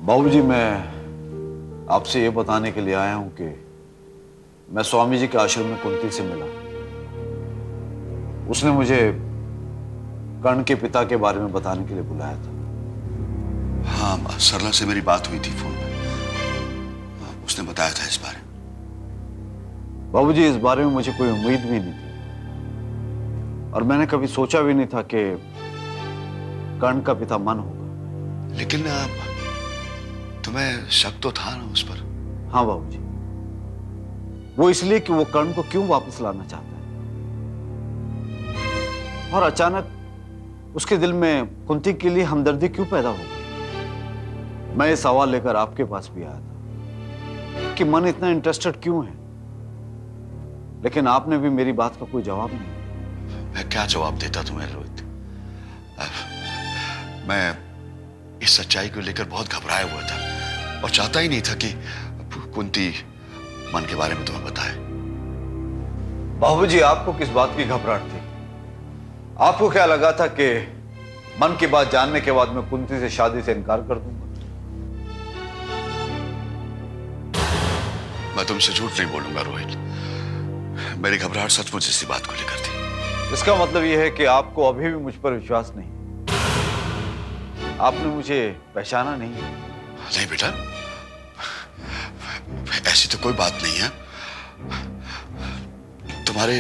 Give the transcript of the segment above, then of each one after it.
बाबूजी, मैं आपसे ये बताने के लिए आया हूं कि मैं स्वामी जी के आश्रम में कुंती से मिला। उसने मुझे कर्ण के पिता के बारे में बताने के लिए बुलाया था। हाँ, सरला से मेरी बात हुई थी फोन पर। उसने बताया था इस बारे में। बाबूजी, इस बारे में मुझे कोई उम्मीद भी नहीं थी और मैंने कभी सोचा भी नहीं था कि कर्ण का पिता मन होगा। लेकिन तुम्हें शक तो था ना उस पर? हाँ बाबूजी, वो इसलिए कि वो कर्ण को क्यों वापस लाना चाहता है और अचानक उसके दिल में कुंती के लिए हमदर्दी क्यों पैदा हो गई। मैं ये सवाल लेकर आपके पास भी आया था कि मन इतना इंटरेस्टेड क्यों है, लेकिन आपने भी मेरी बात का कोई जवाब नहीं दिया। मैं क्या जवाब देता तुम्हें रोहित? मैं इस सच्चाई को लेकर बहुत घबराया हुआ था और चाहता ही नहीं था कि कुंती मन के बारे में तुम्हें बताए। बाबूजी, आपको किस बात की घबराहट थी? आपको क्या लगा था कि मन की बात जानने के बाद मैं कुंती से शादी से इनकार कर दूंगा? मैं तुमसे झूठ नहीं बोलूंगा रोहित। मेरी घबराहट सचमुच इसी बात को लेकर थी। इसका मतलब यह है कि आपको अभी भी मुझ पर विश्वास नहीं। आपने मुझे पहचाना नहीं? नहीं बेटा, ऐसी तो कोई बात नहीं है। तुम्हारे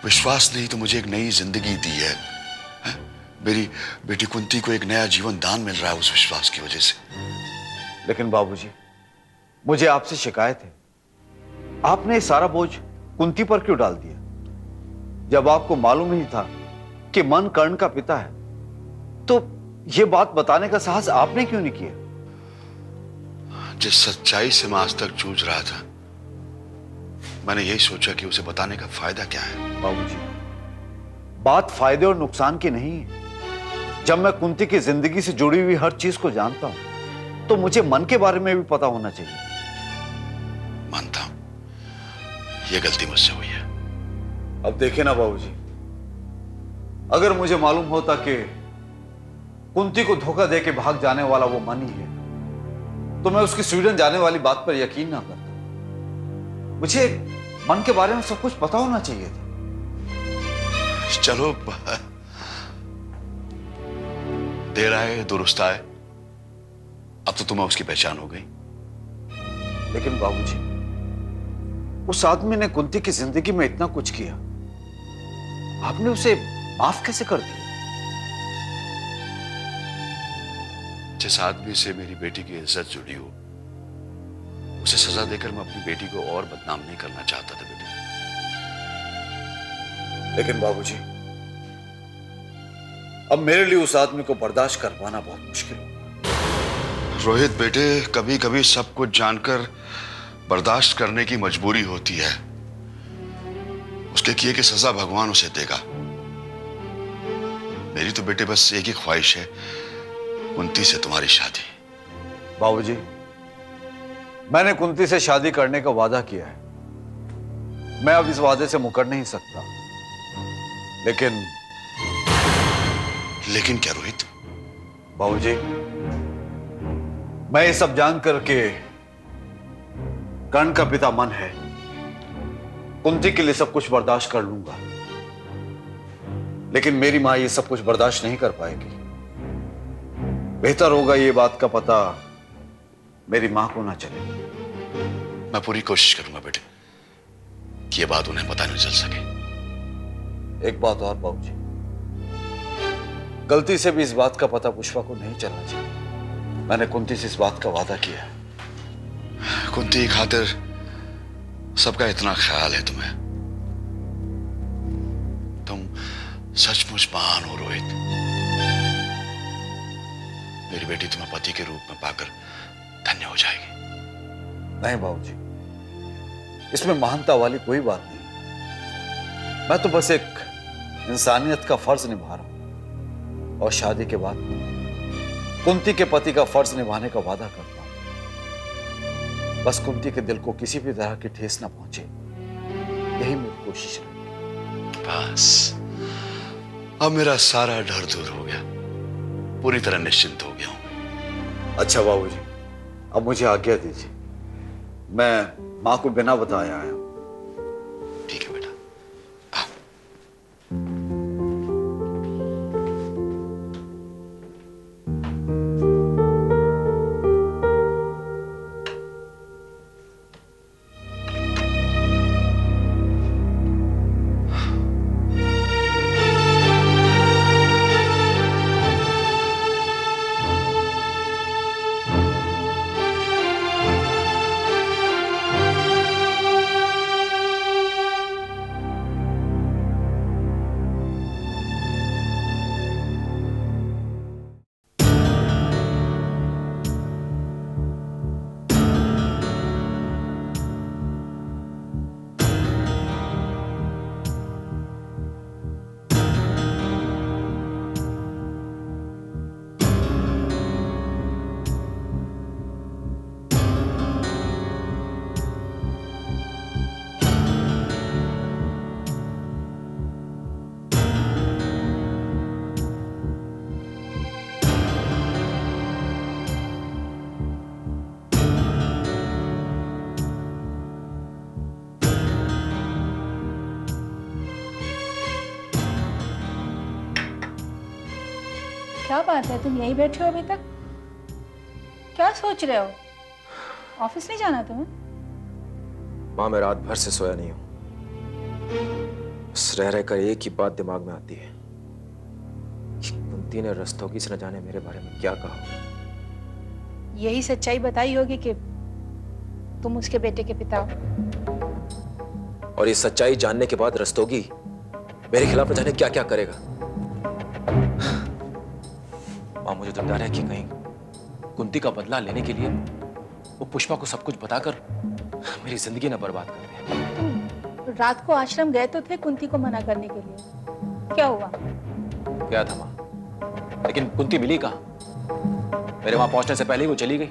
विश्वास नहीं तो मुझे एक नई जिंदगी दी है। मेरी बेटी कुंती को एक नया जीवन दान मिल रहा है उस विश्वास की वजह से। लेकिन बाबूजी, मुझे आपसे शिकायत है। आपने ये सारा बोझ कुंती पर क्यों डाल दिया जब आपको मालूम ही था कि मन कर्ण का पिता है? तो यह बात बताने का साहस आपने क्यों नहीं किया? जिस सच्चाई से मैं आज तक जूझ रहा था, मैंने यही सोचा कि उसे बताने का फायदा क्या है। बाबूजी, बात फायदे और नुकसान की नहीं है। जब मैं कुंती की जिंदगी से जुड़ी हुई हर चीज को जानता हूं तो मुझे मन के बारे में भी पता होना चाहिए। मानता हूं, यह गलती मुझसे हुई है। अब देखे ना बाबूजी, अगर मुझे मालूम होता कि कुंती को धोखा देके भाग जाने वाला वो मन ही है तो मैं उसकी स्वीडन जाने वाली बात पर यकीन ना करता। मुझे मन के बारे में सब कुछ पता होना चाहिए था। चलो, देर आए दुरुस्त आए। अब तो तुम्हें उसकी पहचान हो गई। लेकिन बाबूजी, उस आदमी ने कुंती की जिंदगी में इतना कुछ किया, आपने उसे माफ कैसे कर दिया? जिस आदमी से मेरी बेटी की इज्जत जुड़ी हो, उसे सजा देकर मैं अपनी बेटी को और बदनाम नहीं करना चाहता था बेटे। लेकिन बाबूजी, अब मेरे लिए उस आदमी को बर्दाश्त कर पाना बहुत मुश्किल होगा। रोहित बेटे, कभी कभी सब कुछ जानकर बर्दाश्त करने की मजबूरी होती है। उसके किए की सजा भगवान उसे देगा। मेरी तो बेटे बस एक ही ख्वाहिश है, कुंती से तुम्हारी शादी। बाबूजी, मैंने कुंती से शादी करने का वादा किया है। मैं अब इस वादे से मुकर नहीं सकता। लेकिन क्या रोहित? बाबूजी, मैं ये सब जान करके कर्ण का पिता मन है, कुंती के लिए सब कुछ बर्दाश्त कर लूंगा। लेकिन मेरी मां ये सब कुछ बर्दाश्त नहीं कर पाएगी। बेहतर होगा ये बात का पता मेरी मां को ना चले। मैं पूरी कोशिश करूंगा बेटे कि ये बात उन्हें पता नहीं चल सके। एक बात और बाबूजी, गलती से भी इस बात का पता पुष्पा को नहीं चलना चाहिए। मैंने कुंती से इस बात का वादा किया है। कुंती की खातिर सबका इतना ख्याल है तुम्हें। तुम सचमुच महान हो रोहित। मेरी बेटी तुम्हें पति के रूप में पाकर धन्य हो जाएगी। नहीं बाबूजी, इसमें महानता वाली कोई बात नहीं। मैं तो बस एक इंसानियत का फर्ज निभा रहा हूं और शादी के बाद कुंती के पति का फर्ज निभाने का वादा करता हूं। बस कुंती के दिल को किसी भी तरह की ठेस ना पहुंचे, यही मेरी कोशिश रहेगी। बस अब मेरा सारा डर दूर हो गया, पूरी तरह निश्चिंत हो गया हूं। अच्छा बाबूजी, अब मुझे आज्ञा दीजिए, मैं मां को बिना बताए आया हूं। ठीक है बेटा। क्या बात है, तुम यहीं बैठे हो अभी तक? क्या सोच रहे हो? ऑफिस नहीं जाना तुम्हें? माँ, मैं रात भर से सोया नहीं हूं। बस रह रहकर एक ही बात दिमाग में आती है कि कुंती ने रस्तोगी से न जाने मेरे बारे में क्या कहा। यही सच्चाई बताई होगी कि तुम उसके बेटे के पिता हो। और ये सच्चाई जानने के बाद रस्तोगी मेरे खिलाफ न जाने क्या क्या करेगा। माँ, मुझे तो डर है कि कहीं कुंती का बदला लेने के लिए वो पुष्पा को सब कुछ बताकर मेरी जिंदगी न बर्बाद कर दे। तुम रात को आश्रम गए तो थे कुंती को मना करने के लिए, क्या हुआ? गया था माँ, लेकिन कुंती मिली कहाँ? मेरे वहां पहुंचने से पहले ही वो चली गई।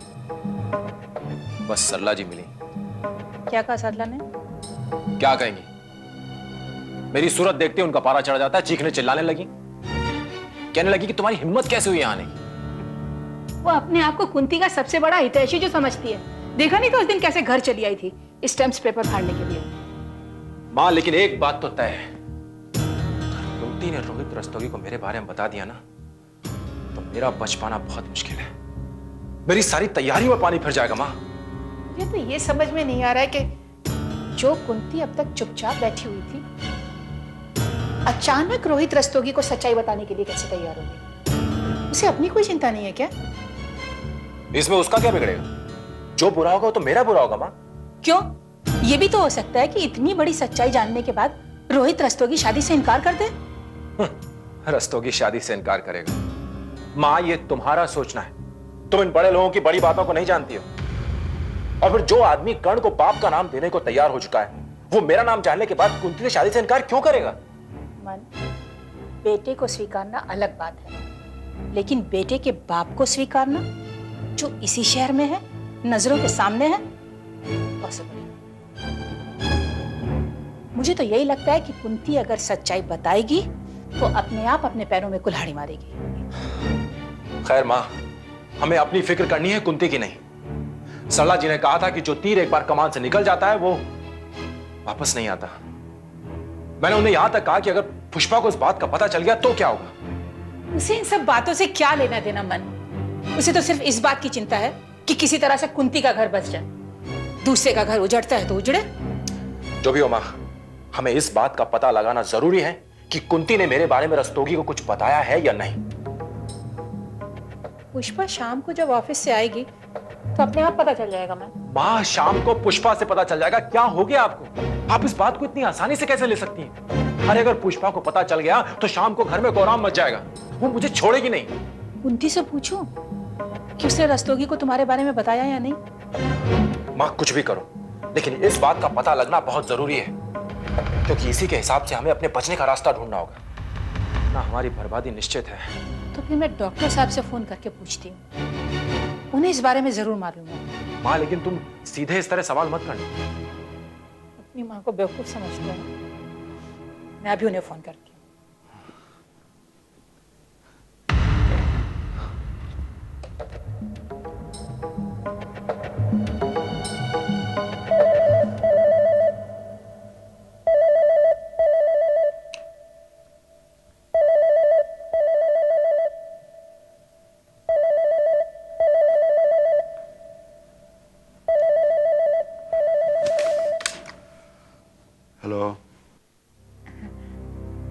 बस सरला जी मिली। क्या कहा सरला ने? क्या कहेंगी? मेरी सूरत देखते उनका पारा चढ़ जाता है, चीखने चिल्लाने लगी, कहने लगी कि तुम्हारी हिम्मत कैसे हुई आने की। वो अपने आप को कुंती का सबसे बड़ा हितैषी जो समझती है। देखा नहीं तो उस दिन कैसे घर चली आई थी स्टैम्प्स पेपर फाड़ने के लिए। मां, लेकिन एक बात तो तय है, कुंती ने रोहित रस्तोगी को मेरे बारे में बता दिया ना, तो मेरा बच पाना बहुत मुश्किल है। मेरी सारी तैयारी में पानी फिर जाएगा मां। मुझे तो ये समझ में नहीं आ रहा है कि जो कुंती अब तक चुपचाप बैठी हुई थी, अचानक रोहित रस्तोगी को सच्चाई बताने के लिए कैसे तैयार होगी? उसे अपनी कोई चिंता नहीं है क्या? इसमें उसका क्या बिगड़ेगा? जो बुरा होगा वो तो मेरा बुरा होगा मां। क्यों? ये भी तो हो सकता है कि इतनी बड़ी सच्चाई जानने के बाद रोहित रस्तोगी शादी से इनकार कर दे। रस्तोगी शादी से इनकार करेगा? मां, ये तुम्हारा सोचना है। तुम इन बड़े लोगों की बड़ी बातों को नहीं जानती हो। और फिर जो आदमी कर्ण को बाप का नाम देने को तैयार हो चुका है, वो मेरा नाम जानने के बाद कुंती से शादी से इनकार क्यों करेगा? मन, बेटे को स्वीकारना अलग बात है, लेकिन बेटे के बाप को स्वीकारना, जो इसी शहर में है, नजरों के सामने है, पॉसिबल। मुझे तो यही लगता है कि कुंती अगर सच्चाई बताएगी तो अपने आप अपने पैरों में कुल्हाड़ी मारेगी। खैर मां, हमें अपनी फिक्र करनी है, कुंती की नहीं। सरला जी ने कहा था कि जो तीर एक बार कमान से निकल जाता है वो वापस नहीं आता। मैंने उन्हें यहां तक कहा कि अगर पुष्पा को इस बात का पता चल गया तो क्या होगा। उसे इन सब बातों से क्या लेना देना मन? उसे तो सिर्फ इस बात की चिंता है कि किसी तरह से कुंती का घर बच जाए। दूसरे का घर उजड़ता है तो उजड़े। जो भी हो मां, हमें इस बात का पता लगाना जरूरी है कि कुंती ने मेरे बारे में रस्तोगी को कुछ बताया है या नहीं। पुष्पा शाम को जब ऑफिस से आएगी तो अपने आप पता चल जाएगा। मैं मां, शाम को पुष्पा से पता चल जाएगा? क्या हो गया आपको? आप इस बात को इतनी आसानी से कैसे ले सकती हैं? अरे अगर पुष्पा को पता चल गया तो शाम को घर में कोहराम मच जाएगा। वो मुझे छोड़ेगी नहीं। कुंती से पूछूं कि उसने रस्तोगी को तुम्हारे बारे में बताया या नहीं? मां, कुछ भी करो, लेकिन इस बात का पता लगना बहुत जरूरी है, क्योंकि इसी के हिसाब से हमें अपने बचने का रास्ता ढूंढना होगा ना। हमारी बर्बादी निश्चित है। तो फिर मैं डॉक्टर साहब से फोन करके पूछती हूँ, उन्हें इस बारे में जरूर मालूम है। मां, लेकिन तुम सीधे इस तरह सवाल मत करना। अपनी माँ को बेवकूफ समझते हो। मैं अभी उन्हें फोन करती हूँ।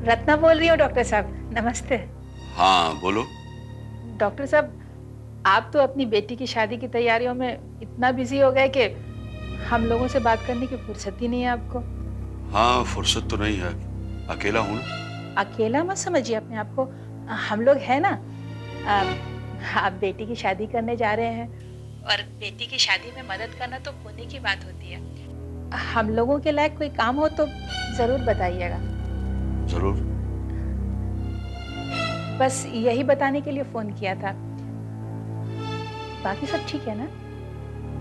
रत्ना बोल रही हूँ डॉक्टर साहब। नमस्ते। हाँ बोलो। डॉक्टर साहब, आप तो अपनी बेटी की शादी की तैयारियों में इतना बिजी हो गए कि हम लोगों से बात करने की फुर्सत ही नहीं है आपको। हाँ फुर्सत तो नहीं है, अकेला हूँ ना। अकेला मत समझिए अपने आप को, हम लोग हैं ना। आप बेटी की शादी करने जा रहे हैं और बेटी की शादी में मदद करना तो पुण्य की बात होती है। हम लोगों के लायक कोई काम हो तो जरूर बताइएगा। जरूर। बस यही बताने के लिए फोन किया था। बाकी सब ठीक है ना?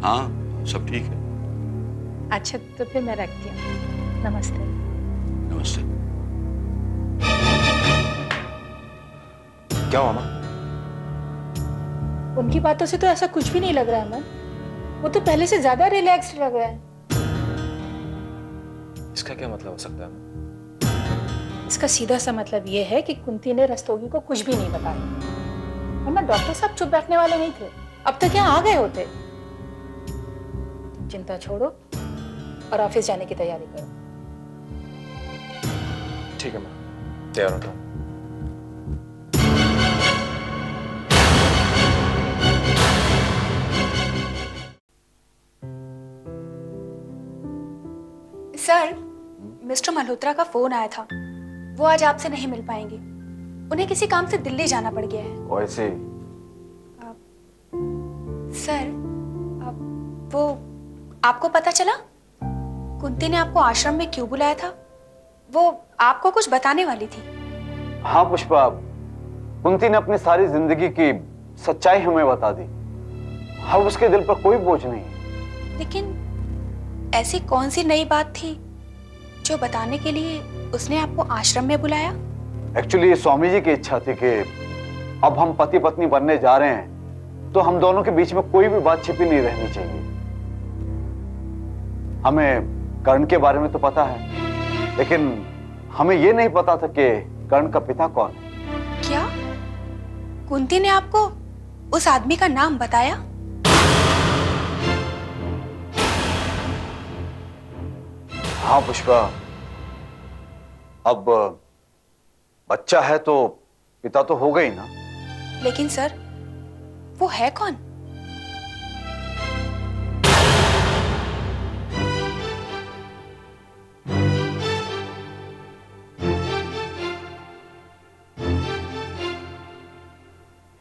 हाँ सब ठीक है। अच्छा तो फिर मैं रखती हूँ। नमस्ते। नमस्ते। क्या हुआ माँ? उनकी बातों से तो ऐसा कुछ भी नहीं लग रहा है मन। वो तो पहले से ज्यादा रिलैक्स्ड लग रहा है। इसका क्या मतलब हो सकता है? इसका सीधा सा मतलब ये है कि कुंती ने रस्तोगी को कुछ भी नहीं बताया, वरना डॉक्टर साहब चुप बैठने वाले नहीं थे, अब तक यहाँ आ गए होते। चिंता छोड़ो और ऑफिस जाने की तैयारी करो। ठीक है माँ, तैयार होता हूँ। सर, मिस्टर मल्होत्रा का फोन आया था। वो आज आपसे नहीं मिल पाएंगे। उन्हें किसी काम से दिल्ली जाना पड़ गया है। वैसे सर, वो आपको पता चला? कुंती ने आपको आश्रम में क्यों बुलाया था? वो आपको कुछ बताने वाली थी। हाँ पुष्पा, कुंती ने अपनी सारी जिंदगी की सच्चाई हमें बता दी। अब उसके दिल पर कोई बोझ नहीं है। लेकिन ऐसी कौन सी नई बात थी जो बताने के लिए उसने आपको आश्रम में बुलाया? एक्चुअली ये स्वामी जी की इच्छा थी कि अब हम पति पत्नी बनने जा रहे हैं तो हम दोनों के बीच में कोई भी बात छिपी नहीं रहनी चाहिए। हमें कर्ण के बारे में तो पता है, लेकिन हमें ये नहीं पता था कि कर्ण का पिता कौन है। क्या कुंती ने आपको उस आदमी का नाम बताया? हाँ पुष्पा, अब बच्चा है तो पिता तो होगा ही ना। लेकिन सर, वो है कौन?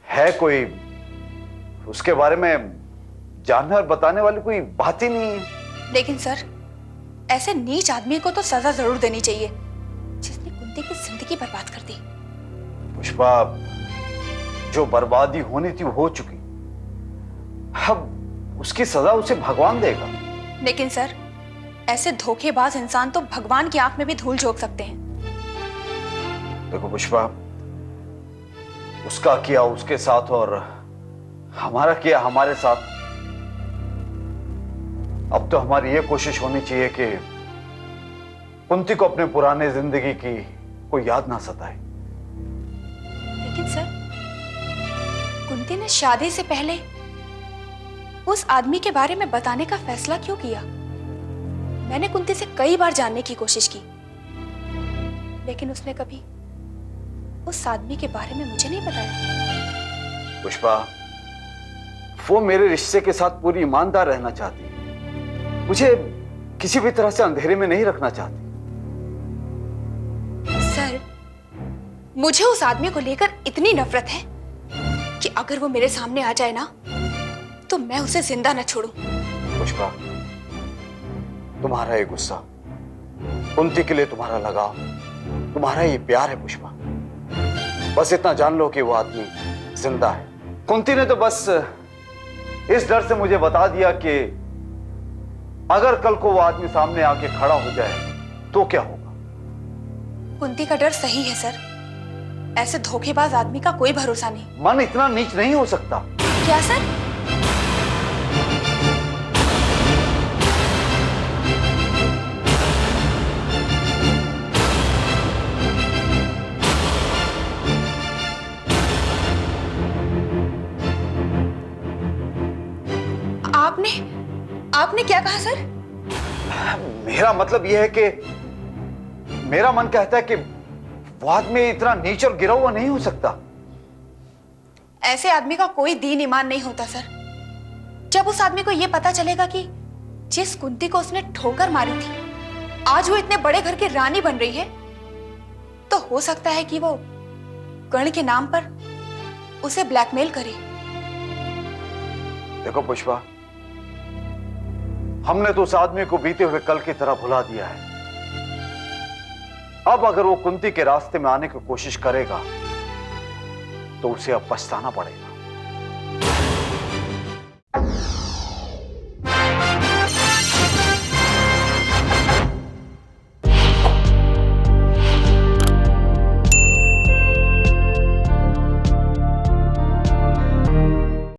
है कोई, उसके बारे में जानने और बताने वाली कोई बात ही नहीं है। लेकिन सर, ऐसे नीच आदमी को तो सजा जरूर देनी चाहिए जिसने कुंती की जिंदगी बर्बाद कर दी। पुष्पा, जो बर्बादी होनी थी वो हो चुकी, अब उसकी सजा उसे भगवान देगा। लेकिन सर, ऐसे धोखेबाज इंसान तो भगवान की आंख में भी धूल झोंक सकते हैं। देखो पुष्पा, उसका किया उसके साथ और हमारा किया हमारे साथ। अब तो हमारी ये कोशिश होनी चाहिए कि कुंती को अपने पुराने जिंदगी की कोई याद ना सताए। लेकिन सर, कुंती ने शादी से पहले उस आदमी के बारे में बताने का फैसला क्यों किया? मैंने कुंती से कई बार जानने की कोशिश की, लेकिन उसने कभी उस आदमी के बारे में मुझे नहीं बताया। पुष्पा, वो मेरे रिश्ते के साथ पूरी ईमानदार रहना चाहती है, मुझे किसी भी तरह से अंधेरे में नहीं रखना चाहती। सर, मुझे उस आदमी को लेकर इतनी नफरत है कि अगर वो मेरे सामने आ जाए ना तो मैं उसे जिंदा न छोड़ूं। पुष्पा, तुम्हारा ये गुस्सा, कुंती के लिए तुम्हारा लगाव, तुम्हारा ये प्यार है पुष्पा। बस इतना जान लो कि वो आदमी जिंदा है। कुंती ने तो बस इस डर से मुझे बता दिया कि अगर कल को वो आदमी सामने आके खड़ा हो जाए तो क्या होगा। कुंती का डर सही है सर। ऐसे धोखेबाज आदमी का कोई भरोसा नहीं। मन इतना नीच नहीं हो सकता। क्या सर? आपने क्या कहा सर? मेरा मतलब यह है कि मेरा मन कहता है कि वो आदमी इतना नीच और गिरा हुआ नहीं हो सकता। ऐसे आदमी का कोई दीन ईमान नहीं होता सर। जब उस आदमी को यह पता चलेगा कि जिस कुंती को उसने ठोकर मारी थी आज वो इतने बड़े घर की रानी बन रही है, तो हो सकता है कि वो कर्ण के नाम पर उसे ब्लैकमेल करे। देखो पुष्पा, हमने तो उस आदमी को बीते हुए कल की तरह भुला दिया है। अब अगर वो कुंती के रास्ते में आने की कोशिश करेगा तो उसे अब पछताना पड़ेगा।